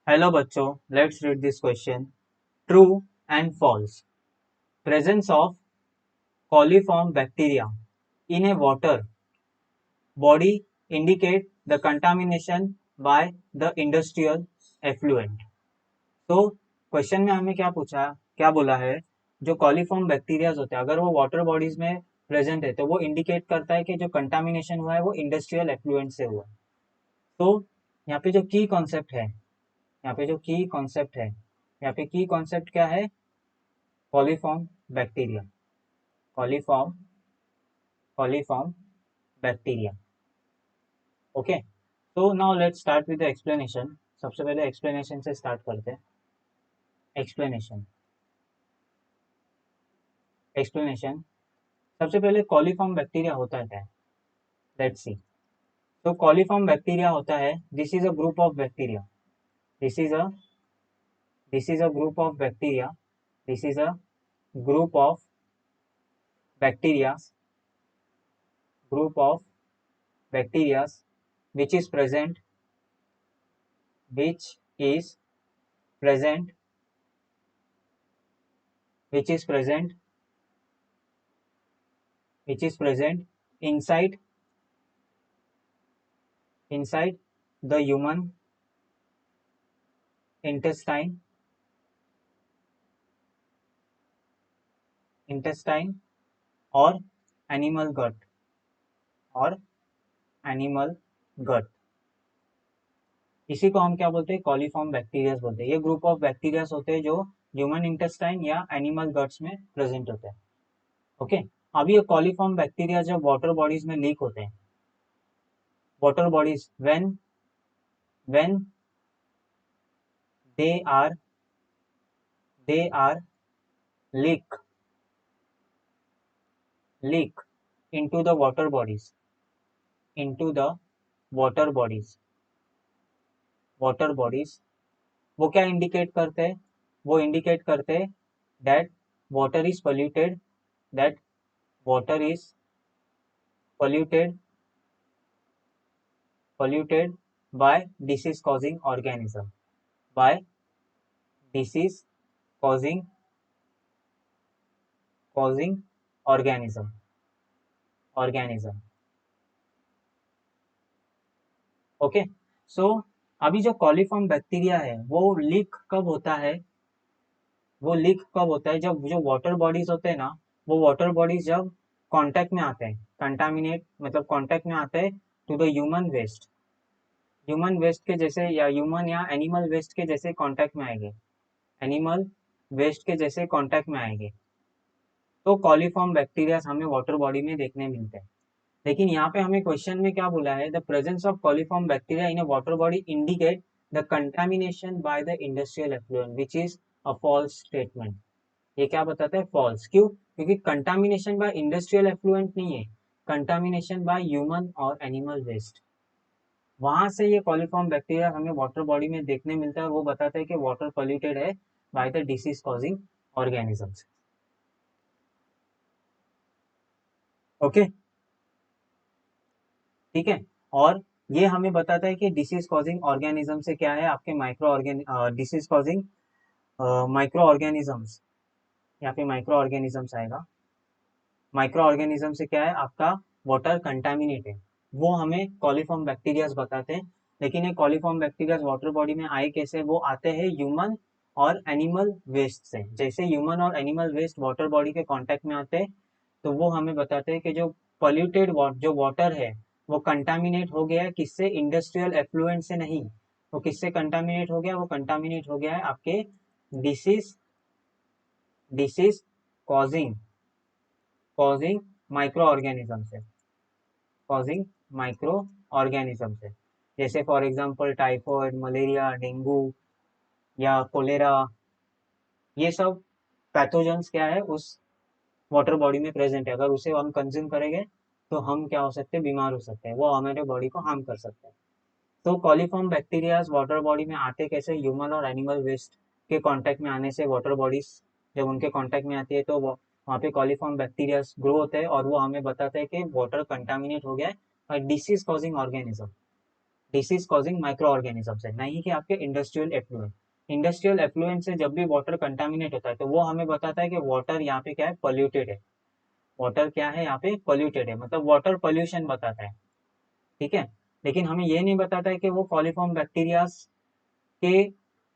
Hello बच्चों, let's read this question. True and false. Presence of coliform bacteria in a water body indicate the contamination by the industrial effluent. तो question में हमें क्या बोला है, जो कॉलीफॉर्म बैक्टीरियाज होते हैं अगर वो वाटर बॉडीज में प्रेजेंट है तो वो इंडिकेट करता है कि जो कंटामिनेशन हुआ है वो इंडस्ट्रियल एफ्लुएंट से हुआ है. तो यहाँ पे जो की कॉन्सेप्ट है, यहाँ पे की कॉन्सेप्ट क्या है? Coliform bacteria. Coliform coliform bacteria. Okay. तो now let's start with the explanation. सबसे पहले एक्सप्लेनेशन से स्टार्ट करते हैं. एक्सप्लेनेशन एक्सप्लेनेशन सबसे पहले कॉलीफॉर्म बैक्टीरिया होता है. Let's see. तो कॉलीफॉर्म बैक्टीरिया होता है, this is a group of bacteria. This is a this is a group of bacteria. This is a group of bacteria. Group of bacteria which is present which is present which is present which is present inside the human intestine or animal or animal gut. इसी को हम क्या बोलते हैं? Coliform bacterias बोलते हैं. ये group of bacterias होते हैं जो ह्यूमन इंटेस्टाइन या एनिमल गट्स में प्रेजेंट होते हैं. ओके. अब ये कॉलीफॉर्म बैक्टीरिया जब वाटर बॉडीज में लीक होते हैं, water bodies when they are leak into the water bodies water bodies वो क्या इंडिकेट करते हैं? वो इंडिकेट करते हैं that water is polluted that water is polluted by disease causing organism by disease causing organism. Okay. So अभी जो coliform bacteria है वो लीक कब होता है? जब जो वाटर बॉडीज होते हैं ना, वो वाटर बॉडीज जब कांटेक्ट में आते हैं, कंटामिनेट मतलब कांटेक्ट में आते हैं टू द ह्यूमन वेस्ट के जैसे या ह्यूमन या एनिमल वेस्ट के जैसे कांटेक्ट में आएंगे. एनिमल वेस्ट के जैसे कांटेक्ट में आएंगे तो कॉलीफॉर्म बैक्टीरिया हमें वाटर बॉडी में देखने मिलते हैं. लेकिन यहाँ पे हमें क्वेश्चन में क्या बोला है? The presence of coliform bacteria in a water body indicate the contamination by the industrial effluent which is a false statement. ये क्या बताता है? फॉल्स. क्यों? क्योंकि कंटामिनेशन बाय इंडस्ट्रियल एफ्लुएंट नहीं है, कंटामिनेशन बाय ह्यूमन और एनिमल वेस्ट. वहां से ये कॉलीफॉर्म बैक्टीरिया हमें वाटर बॉडी में देखने मिलता है. वो बताता है कि वाटर पॉल्यूटेड है by the disease causing organisms. Okay. ठीक है. और ये हमें बताता है कि डिसीज कॉजिंग ऑर्गेनिज्म से क्या है, आपके micro organ disease causing micro organisms. यहाँ पे माइक्रो ऑर्गेनिजम्स आएगा. माइक्रो ऑर्गेनिज्म से क्या है, आपका वाटर कंटामिनेट है. वो हमें कॉलीफॉर्म बैक्टीरियाज बताते हैं. लेकिन ये कॉलीफॉर्म बैक्टीरियाज वाटर बॉडी में आए कैसे? वो आते हैं ह्यूमन और एनिमल वेस्ट से. जैसे ह्यूमन और एनिमल वेस्ट वाटर बॉडी के कांटेक्ट में आते हैं तो वो हमें बताते हैं कि जो पॉल्यूटेड जो वाटर है वो कंटामिनेट हो गया है. किससे? इंडस्ट्रियल एफ्लुएंट से नहीं. वो किससे कंटामिनेट हो गया? वो कंटामिनेट हो गया है आपके disease disease causing micro organism से. कॉजिंग माइक्रो ऑर्गेनिज्म से. जैसे for example typhoid, malaria, dengue या कोलेरा, ये सब पैथोजेंस क्या है उस वाटर बॉडी में प्रेजेंट है. अगर उसे हम कंज्यूम करेंगे तो हम क्या हो सकते हैं? बीमार हो सकते हैं. वो हमारे बॉडी को हार्म कर सकते हैं. तो कॉलीफॉर्म बैक्टीरियाज वाटर बॉडी में आते कैसे? ह्यूमन और एनिमल वेस्ट के कांटेक्ट में आने से वाटर बॉडीज जब उनके कांटेक्ट में आती है तो वहाँ पे कॉलीफॉर्म बैक्टीरियाज ग्रो होते हैं और वो हमें बताते हैं कि वाटर कंटामिनेट हो गया है by disease causing organism. Disease causing micro organism से, नहीं कि आपके इंडस्ट्रियल एफ्लुएंट। इंडस्ट्रियल एफ्लुएंट से जब भी वाटर कंटामिनेट होता है तो वो हमें बताता है कि वाटर यहाँ पे क्या है, पोल्यूटेड है। वाटर क्या है यहाँ पे, पोल्यूटेड है, मतलब वाटर पोल्यूशन बताता है, ठीक है। लेकिन हमें ये नहीं बताता है कि वो कॉलीफॉर्म बैक्टीरियाज के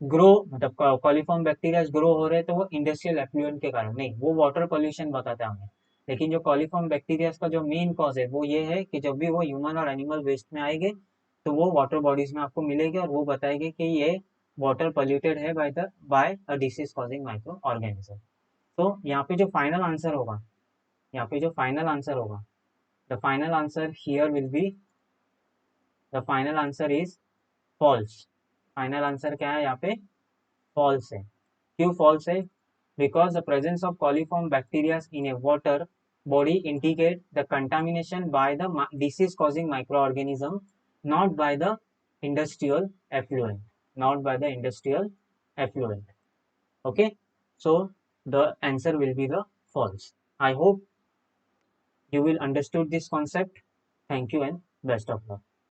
ग्रो, मतलब कॉलीफॉर्म बैक्टीरिया ग्रो हो रहे हैं तो वो इंडस्ट्रियल एफ्लुएंट के कारण नहीं, वो वाटर पोल्यूशन बताता है हमें। लेकिन जो कॉलीफॉर्म बैक्टीरिया का जो मेन कॉज है वो ये है कि जब भी वो ह्यूमन और एनिमल वेस्ट में आएंगे तो वो वाटर बॉडीज में आपको मिलेगी और वो बताएगी कि ये वाटर पोल्यूटेड है by a disease causing micro organism. तो यहाँ पे जो फाइनल आंसर होगा, यहाँ पे जो फाइनल आंसर होगा, the final answer here will be, the final answer is false. Final answer क्या है यहाँ पे, फॉल्स है। क्यों फॉल्स है? Because the presence of coliform bacteria in a water body indicate the contamination by the disease causing microorganism, not by the industrial effluent, not by the industrial effluent. Okay, so the answer will be the false. I hope you will understood this concept. Thank you and best of luck.